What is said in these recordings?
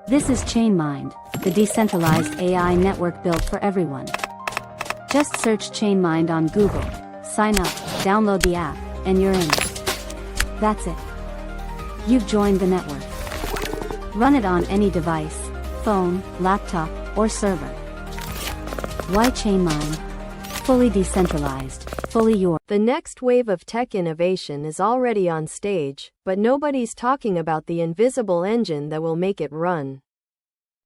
This is ChainMind, the decentralized AI network built for everyone. Just search ChainMind on Google, sign up, download the app, and you're in. That's it. You've joined the network. Run it on any device, phone, laptop, or server. Why ChainMind? Fully decentralized, fully yours. The next wave of tech innovation is already on stage, but nobody's talking about the invisible engine that will make it run.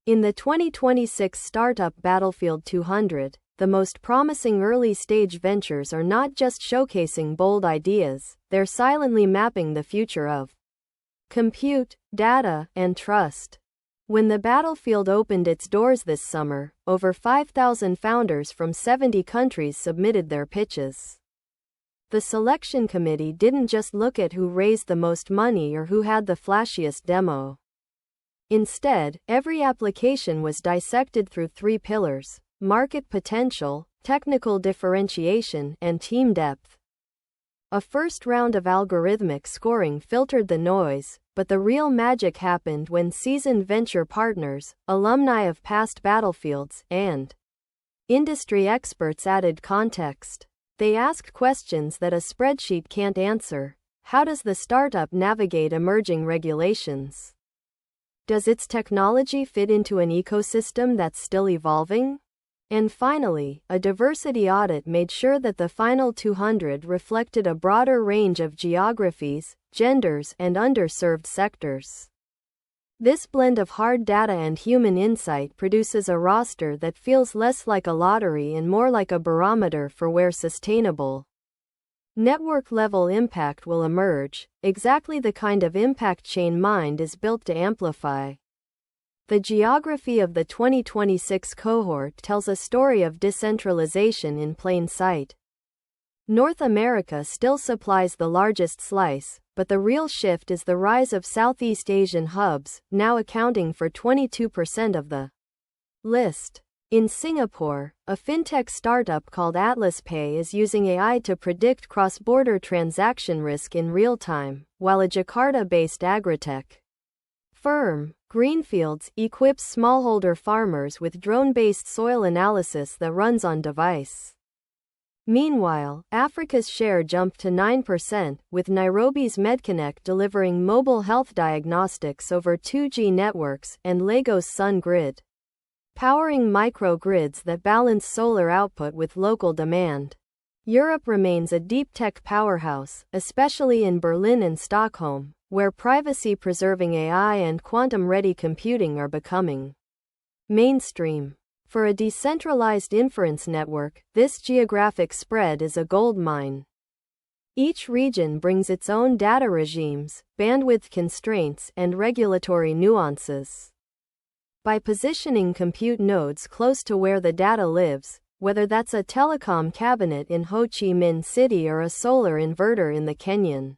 In the 2026 startup Battlefield 200, the most promising early-stage ventures are not just showcasing bold ideas, they're silently mapping the future of compute, data, and trust. When the Battlefield opened its doors this summer, over 5,000 founders from 70 countries submitted their pitches. The selection committee didn't just look at who raised the most money or who had the flashiest demo. Instead, every application was dissected through three pillars: market potential, technical differentiation, and team depth. A first round of algorithmic scoring filtered the noise, but the real magic happened when seasoned venture partners, alumni of past Battlefields, and industry experts added context. They asked questions that a spreadsheet can't answer. How does the startup navigate emerging regulations? Does its technology fit into an ecosystem that's still evolving? And finally, a diversity audit made sure that the final 200 reflected a broader range of geographies, genders, and underserved sectors. This blend of hard data and human insight produces a roster that feels less like a lottery and more like a barometer for where sustainable network-level impact will emerge, exactly the kind of impact ChainMind is built to amplify. The geography of the 2026 cohort tells a story of decentralization in plain sight. North America still supplies the largest slice, but the real shift is the rise of Southeast Asian hubs, now accounting for 22% of the list. In Singapore, a fintech startup called Atlas Pay is using AI to predict cross-border transaction risk in real time, while a Jakarta-based agritech firm, Greenfields, equips smallholder farmers with drone-based soil analysis that runs on device. Meanwhile, Africa's share jumped to 9%, with Nairobi's MedConnect delivering mobile health diagnostics over 2G networks, and Lagos Sun Grid powering microgrids that balance solar output with local demand. Europe remains a deep tech powerhouse, especially in Berlin and Stockholm, where privacy-preserving AI and quantum-ready computing are becoming mainstream. For a decentralized inference network, this geographic spread is a goldmine. Each region brings its own data regimes, bandwidth constraints, and regulatory nuances. By positioning compute nodes close to where the data lives, whether that's a telecom cabinet in Ho Chi Minh City or a solar inverter in the Kenyan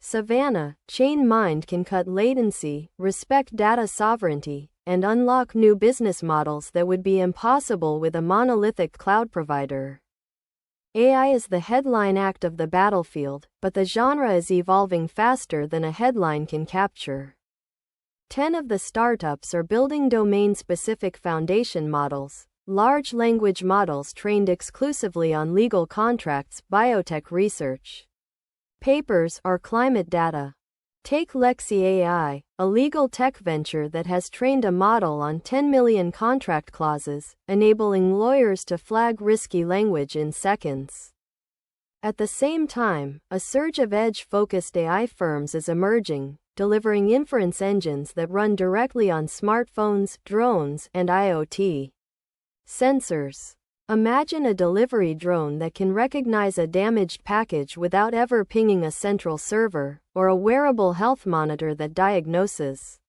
Savannah, ChainMind can cut latency, respect data sovereignty, and unlock new business models that would be impossible with a monolithic cloud provider. AI is the headline act of the battlefield, but the genre is evolving faster than a headline can capture. 10 of the startups are building domain-specific foundation models, large language models trained exclusively on legal contracts, biotech research papers, or climate data. Take Lexi AI, a legal tech venture that has trained a model on 10 million contract clauses, enabling lawyers to flag risky language in seconds. At the same time, a surge of edge-focused AI firms is emerging, delivering inference engines that run directly on smartphones, drones, and IoT sensors. Imagine a delivery drone that can recognize a damaged package without ever pinging a central server, or a wearable health monitor that diagnoses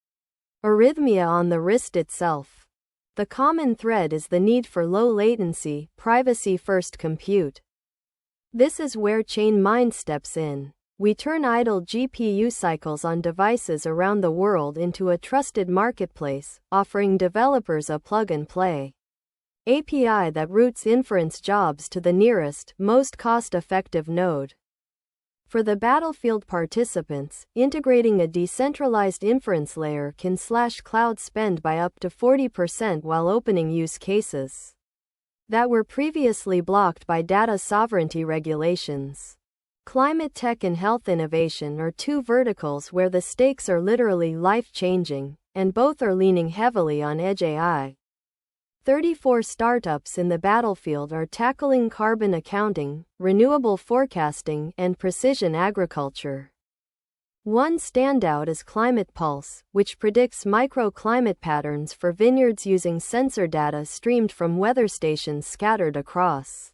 arrhythmia on the wrist itself. The common thread is the need for low latency, privacy-first compute. This is where ChainMind steps in. We turn idle GPU cycles on devices around the world into a trusted marketplace, offering developers a plug-and-play API that routes inference jobs to the nearest, most cost-effective node. For the battlefield participants, integrating a decentralized inference layer can slash cloud spend by up to 40% while opening use cases that were previously blocked by data sovereignty regulations. Climate tech and health innovation are two verticals where the stakes are literally life-changing, and both are leaning heavily on edge AI. 34 startups in the battlefield are tackling carbon accounting, renewable forecasting, and precision agriculture. One standout is Climate Pulse, which predicts microclimate patterns for vineyards using sensor data streamed from weather stations scattered across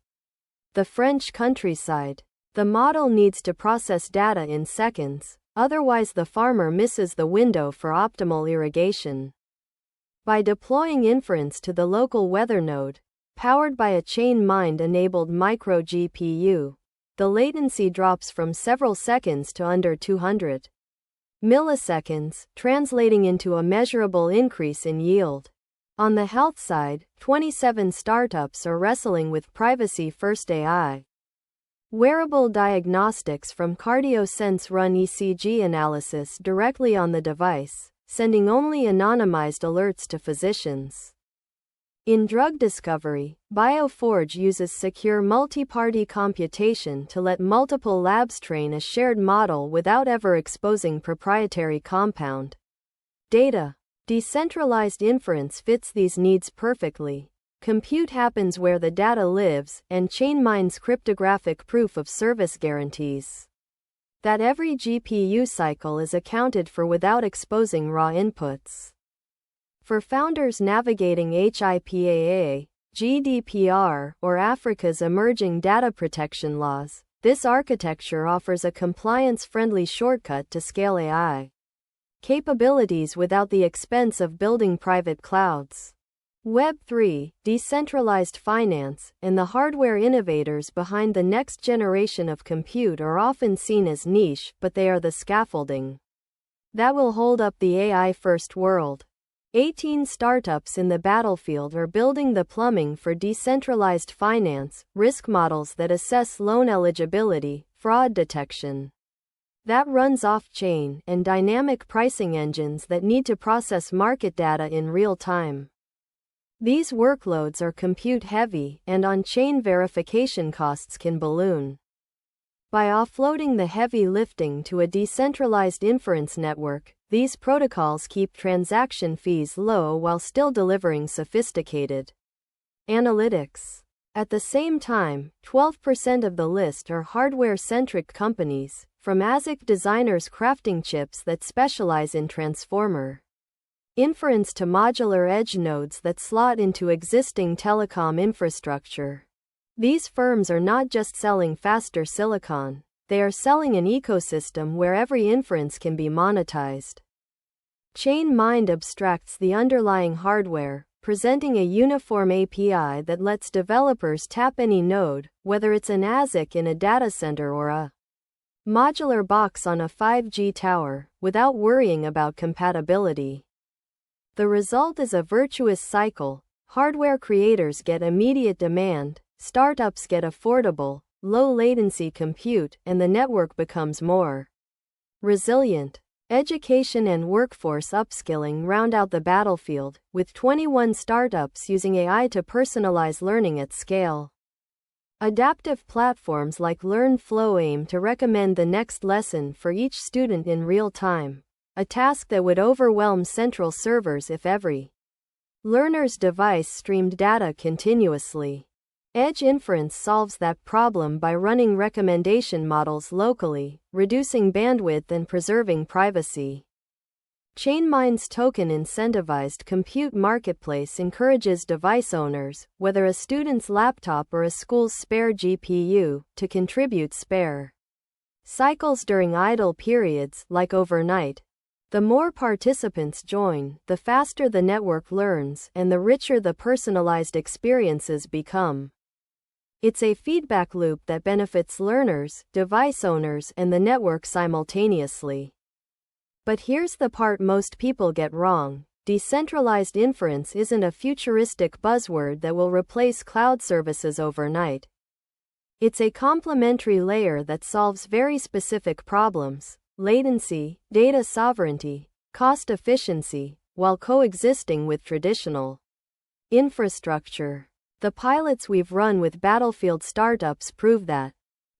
the French countryside. The model needs to process data in seconds, otherwise the farmer misses the window for optimal irrigation. By deploying inference to the local weather node, powered by a ChainMind-enabled micro-GPU, the latency drops from several seconds to under 200 milliseconds, translating into a measurable increase in yield. On the health side, 27 startups are wrestling with privacy-first AI. Wearable diagnostics from CardioSense run ECG analysis directly on the device, sending only anonymized alerts to physicians. In drug discovery, Bioforge uses secure multi-party computation to let multiple labs train a shared model without ever exposing proprietary compound data. Decentralized inference fits these needs perfectly. Compute happens where the data lives, and ChainMind's cryptographic proof of service guarantees that every GPU cycle is accounted for without exposing raw inputs. For founders navigating HIPAA, GDPR, or Africa's emerging data protection laws, this architecture offers a compliance-friendly shortcut to scale AI capabilities without the expense of building private clouds. Web3, decentralized finance, and the hardware innovators behind the next generation of compute are often seen as niche, but they are the scaffolding that will hold up the AI-first world. 18 startups in the battlefield are building the plumbing for decentralized finance, risk models that assess loan eligibility, fraud detection that runs off-chain, and dynamic pricing engines that need to process market data in real time. These workloads are compute-heavy, and on-chain verification costs can balloon. By offloading the heavy lifting to a decentralized inference network, these protocols keep transaction fees low while still delivering sophisticated analytics. At the same time, 12% of the list are hardware-centric companies, from ASIC designers crafting chips that specialize in transformer inference to modular edge nodes that slot into existing telecom infrastructure. These firms are not just selling faster silicon, they are selling an ecosystem where every inference can be monetized. ChainMind abstracts the underlying hardware, presenting a uniform API that lets developers tap any node, whether it's an ASIC in a data center or a modular box on a 5G tower, without worrying about compatibility. The result is a virtuous cycle. Hardware creators get immediate demand, startups get affordable, low-latency compute, and the network becomes more resilient. Education and workforce upskilling round out the battlefield, with 21 startups using AI to personalize learning at scale. Adaptive platforms like LearnFlow aim to recommend the next lesson for each student in real time, a task that would overwhelm central servers if every learner's device streamed data continuously. Edge inference solves that problem by running recommendation models locally, reducing bandwidth and preserving privacy. ChainMind's token-incentivized compute marketplace encourages device owners, whether a student's laptop or a school's spare GPU, to contribute spare cycles during idle periods, like overnight. The more participants join, the faster the network learns, and the richer the personalized experiences become. It's a feedback loop that benefits learners, device owners, and the network simultaneously. But here's the part most people get wrong. Decentralized inference isn't a futuristic buzzword that will replace cloud services overnight. It's a complementary layer that solves very specific problems: latency, data sovereignty, cost efficiency, while coexisting with traditional infrastructure. The pilots we've run with Battlefield startups prove that.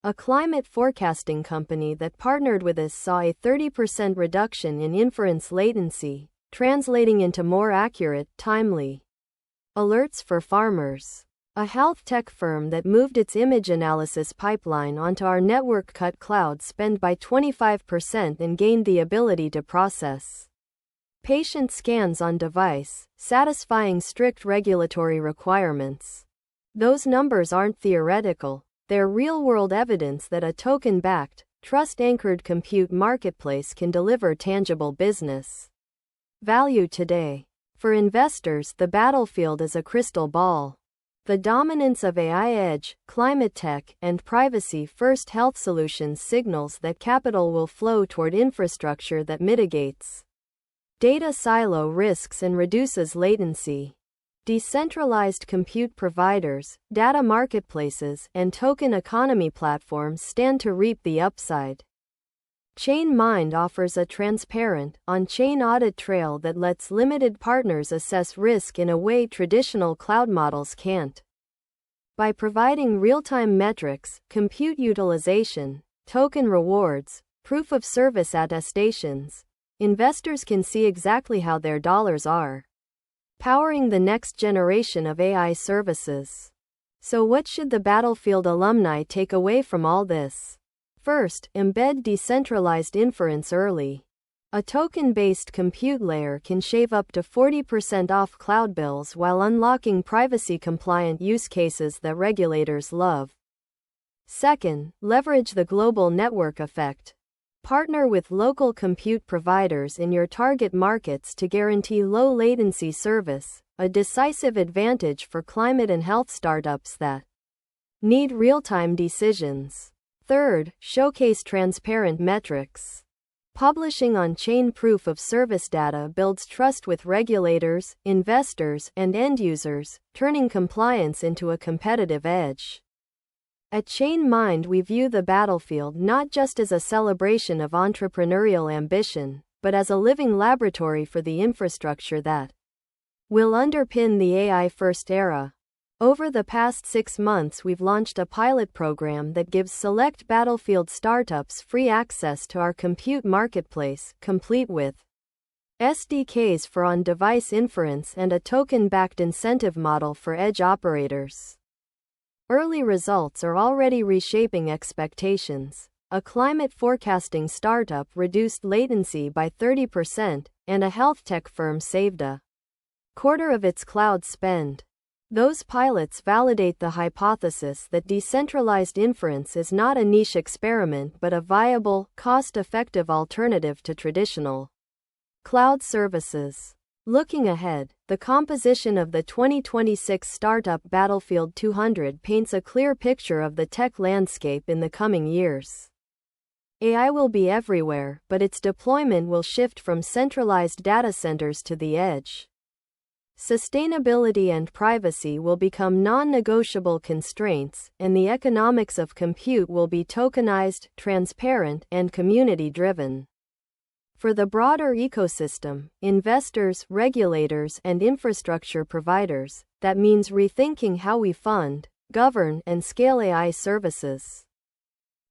A climate forecasting company that partnered with us saw a 30% reduction in inference latency, translating into more accurate, timely alerts for farmers. A health tech firm that moved its image analysis pipeline onto our network cut cloud spend by 25% and gained the ability to process patient scans on device, satisfying strict regulatory requirements. Those numbers aren't theoretical, they're real-world evidence that a token-backed, trust-anchored compute marketplace can deliver tangible business value today. For investors, the battlefield is a crystal ball. The dominance of AI edge, climate tech, and privacy-first health solutions signals that capital will flow toward infrastructure that mitigates data silo risks and reduces latency. Decentralized compute providers, data marketplaces, and token economy platforms stand to reap the upside. ChainMind offers a transparent, on-chain audit trail that lets limited partners assess risk in a way traditional cloud models can't. By providing real-time metrics, compute utilization, token rewards, proof of service attestations, investors can see exactly how their dollars are powering the next generation of AI services. So what should the Battlefield alumni take away from all this? First, embed decentralized inference early. A token-based compute layer can shave up to 40% off cloud bills while unlocking privacy-compliant use cases that regulators love. Second, leverage the global network effect. Partner with local compute providers in your target markets to guarantee low-latency service, a decisive advantage for climate and health startups that need real-time decisions. Third, showcase transparent metrics. Publishing on-chain proof of service data builds trust with regulators, investors, and end users, turning compliance into a competitive edge. At ChainMind, we view the battlefield not just as a celebration of entrepreneurial ambition, but as a living laboratory for the infrastructure that will underpin the AI-first era. Over the past 6 months, we've launched a pilot program that gives select Battlefield startups free access to our compute marketplace, complete with SDKs for on-device inference and a token-backed incentive model for edge operators. Early results are already reshaping expectations. A climate forecasting startup reduced latency by 30%, and a health tech firm saved a quarter of its cloud spend. Those pilots validate the hypothesis that decentralized inference is not a niche experiment but a viable, cost-effective alternative to traditional cloud services. Looking ahead, the composition of the 2026 startup Battlefield 200 paints a clear picture of the tech landscape in the coming years. AI will be everywhere, but its deployment will shift from centralized data centers to the edge. Sustainability and privacy will become non-negotiable constraints, and the economics of compute will be tokenized, transparent, and community-driven. For the broader ecosystem, investors, regulators, and infrastructure providers, that means rethinking how we fund, govern, and scale AI services.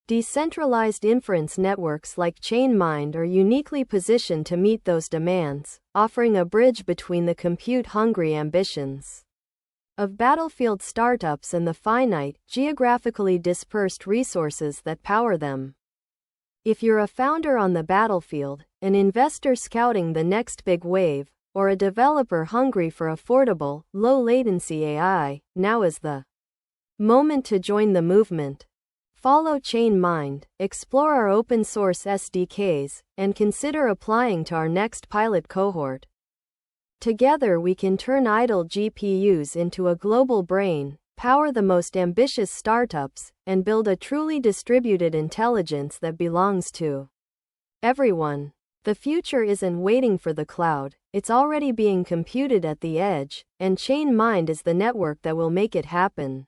Decentralized inference networks like ChainMind are uniquely positioned to meet those demands, offering a bridge between the compute-hungry ambitions of Battlefield startups and the finite, geographically dispersed resources that power them. If you're a founder on the battlefield, an investor scouting the next big wave, or a developer hungry for affordable, low-latency AI, now is the moment to join the movement. Follow ChainMind, explore our open-source SDKs, and consider applying to our next pilot cohort. Together we can turn idle GPUs into a global brain, power the most ambitious startups, and build a truly distributed intelligence that belongs to everyone. The future isn't waiting for the cloud, it's already being computed at the edge, and ChainMind is the network that will make it happen.